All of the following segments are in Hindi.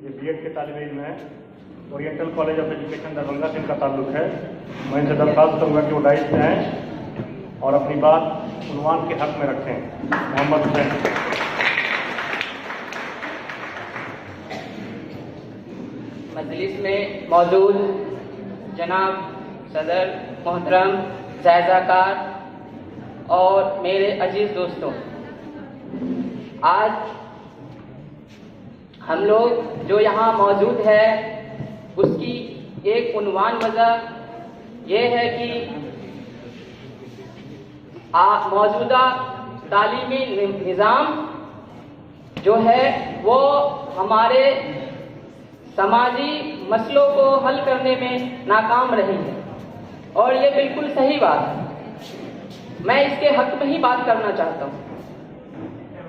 ये बीएड के तालिब इल्म हैं। Oriental college of education Darbhanga से इनका ताल्लुक है। मैं इनसे दरख्वास्त करूँगा कि वो डाइस पे आएँ और अपनी बात उन्वान के हक में रखें। मोहम्मद हुसैन। मजलिस में मौजूद जनाब सदर मोहतरम जायज़ाकार और मेरे अजीज़ दोस्तों, आज हम लोग जो यहाँ मौजूद है उसकी एक उन्वान वजह यह है कि मौजूदा तालीमी निज़ाम जो है वो हमारे समाजी मसलों को हल करने में नाकाम रही है और ये बिल्कुल सही बात है। मैं इसके हक में ही बात करना चाहता हूँ।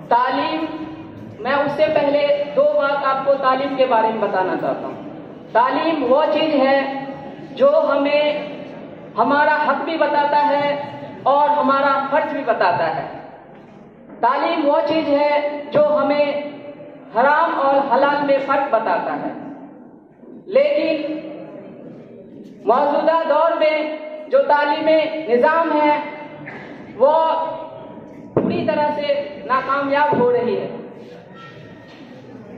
तालीम, मैं उससे पहले दो बात आपको तालीम के बारे में बताना चाहता हूँ। तालीम वो चीज़ है जो हमें हमारा हक भी बताता है और हमारा फर्ज भी बताता है। तालीम वो चीज़ है जो हमें हराम और हलाल में फ़र्क बताता है। लेकिन मौजूदा दौर में जो तालीमी निज़ाम है वो पूरी तरह से नाकामयाब हो रही है।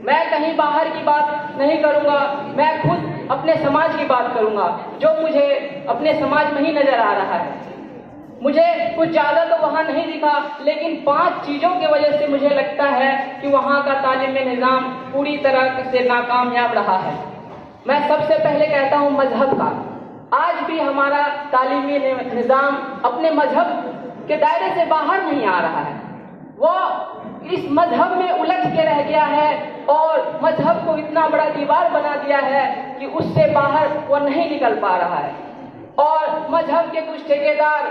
मैं कहीं बाहर की बात नहीं करूँगा, मैं खुद अपने समाज की बात करूँगा जो मुझे अपने समाज में ही नज़र आ रहा है। मुझे कुछ ज़्यादा तो वहाँ नहीं दिखा, लेकिन 5 चीज़ों की वजह से मुझे लगता है कि वहाँ का तालीमी निज़ाम पूरी तरह से नाकामयाब रहा है। मैं सबसे पहले कहता हूँ मजहब का। आज भी हमारा तालीमी निज़ाम अपने मजहब के दायरे से बाहर नहीं आ रहा है। वो इस मजहब में उलझ के रह गया है और मजहब को इतना बड़ा दीवार बना दिया है कि उससे बाहर वो नहीं निकल पा रहा है। और मजहब के कुछ ठेकेदार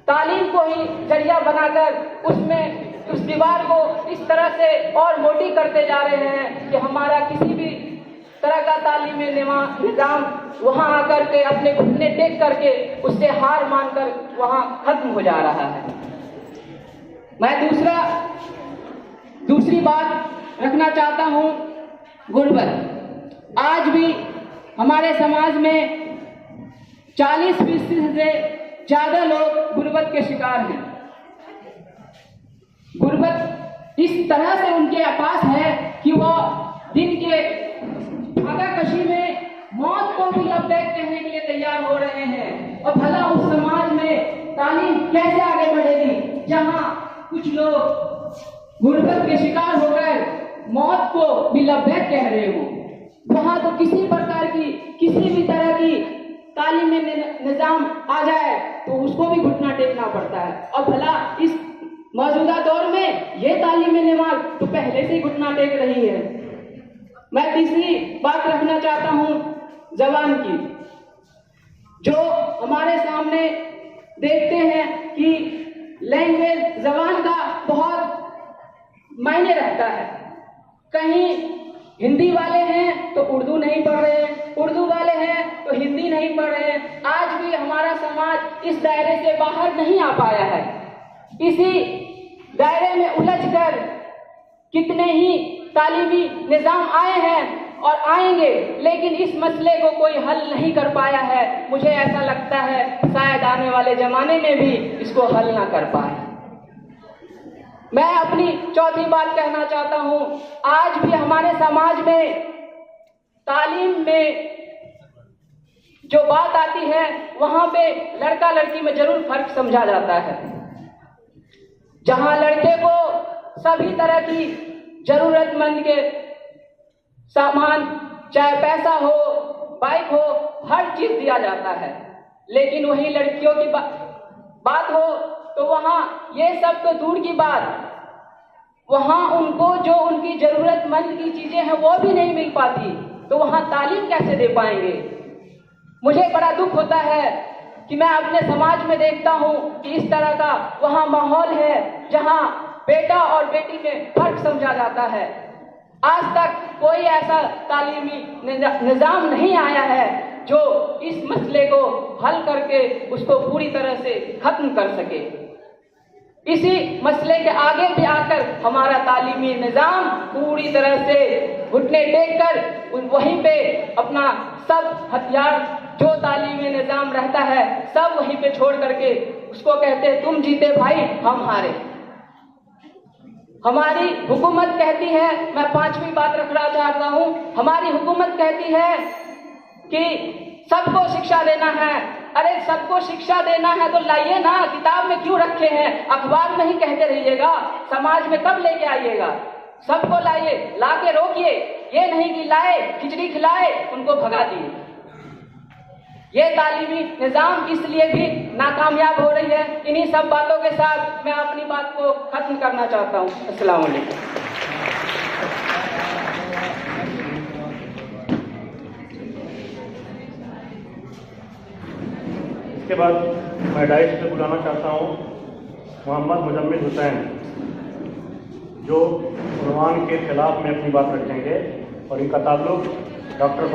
तालीम को ही जरिया बनाकर उसमें उस दीवार को इस तरह से और मोटी करते जा रहे हैं कि हमारा किसी भी तरह का तालीमी निज़ाम वहाँ आकर के अपने घुटने टेक करके उससे हार मानकर वहाँ खत्म हो जा रहा है। मैं दूसरी बात रखना चाहता हूँ, गुर्बत। आज भी हमारे समाज में 40% से ज़्यादा लोग गुर्बत के शिकार हैं। गुर्बत इस तरह से उनके पास है कि वो दिन के भागाकशी में मौत को भी लबैक कहने के लिए तैयार हो रहे हैं। और भला उस समाज में तालीम कैसे आगे बढ़ेगी जहाँ कुछ लोग गुर्बत के शिकार होकर मौत को भी लबैक कह रहे हो। वहाँ तो किसी प्रकार की किसी भी तरह की तालीमी निज़ाम आ जाए तो उसको भी घुटना टेकना पड़ता है। और भला इस मौजूदा दौर में ये तालीमी निज़ाम तो पहले से ही घुटना टेक रही है। मैं तीसरी बात रखना चाहता हूँ ज़बान की। जो हमारे सामने देखते हैं कि लैंग्वेज, ज़बान का बहुत मायने रखता है। कहीं हिंदी वाले हैं तो उर्दू नहीं पढ़ रहे हैं, उर्दू वाले हैं तो हिंदी नहीं पढ़ रहे हैं। आज भी हमारा समाज इस दायरे से बाहर नहीं आ पाया है। इसी दायरे में उलझकर कितने ही तालीमी निज़ाम आए हैं और आएंगे, लेकिन इस मसले को कोई हल नहीं कर पाया है। मुझे ऐसा लगता है शायद आने वाले ज़माने में भी इसको हल ना कर पाए। मैं अपनी चौथी बात कहना चाहता हूँ, आज भी हमारे समाज में तालीम में जो बात आती है वहाँ पे लड़का लड़की में जरूर फर्क समझा जाता है। जहाँ लड़के को सभी तरह की जरूरतमंद के सामान, चाहे पैसा हो, बाइक हो, हर चीज दिया जाता है, लेकिन वही लड़कियों की बात हो तो वहाँ ये सब तो दूर की बात, वहाँ उनको जो उनकी जरूरतमंद की चीजें हैं वो भी नहीं मिल पाती, तो वहाँ तालीम कैसे दे पाएंगे। मुझे बड़ा दुख होता है कि मैं अपने समाज में देखता हूँ कि इस तरह का वहाँ माहौल है जहाँ बेटा और बेटी में फर्क समझा जाता है। आज तक कोई ऐसा तालीमी निज़ाम नहीं आया है जो इस मसले को हल करके उसको पूरी तरह से खत्म कर सके। इसी मसले के आगे भी आकर हमारा तालीमी निज़ाम पूरी तरह से घुटने टेक कर वहीं पे अपना सब हथियार जो तालीमी निजाम रहता है सब वहीं पे छोड़ करके उसको कहते हैं तुम जीते भाई हम हारे। हमारी हुकूमत कहती है, मैं 5वीं बात रखना चाहता हूँ, हमारी हुकूमत कहती है कि सबको शिक्षा देना है। अरे सबको शिक्षा देना है तो लाइए ना, किताब में क्यों रखे हैं, अखबार में ही कहते रहिएगा, समाज में कब लेके आइएगा। सबको लाइए, ला के रोकिए, ये नहीं कि लाए खिचड़ी खिलाए उनको भगा दिए। ये तालीमी निजाम इसलिए भी नाकामयाब हो रही है। इन्हीं सब बातों के साथ मैं अपनी बात को खत्म करना चाहता हूँ। अस्सलाम वालेकुम। इसके बाद मैं डाइस पे बुलाना चाहता हूँ मोहम्मद मुजम्मिल हुसैन, जो उन्वान के खिलाफ में अपनी बात रखेंगे और इनका ताल्लुक डॉक्टर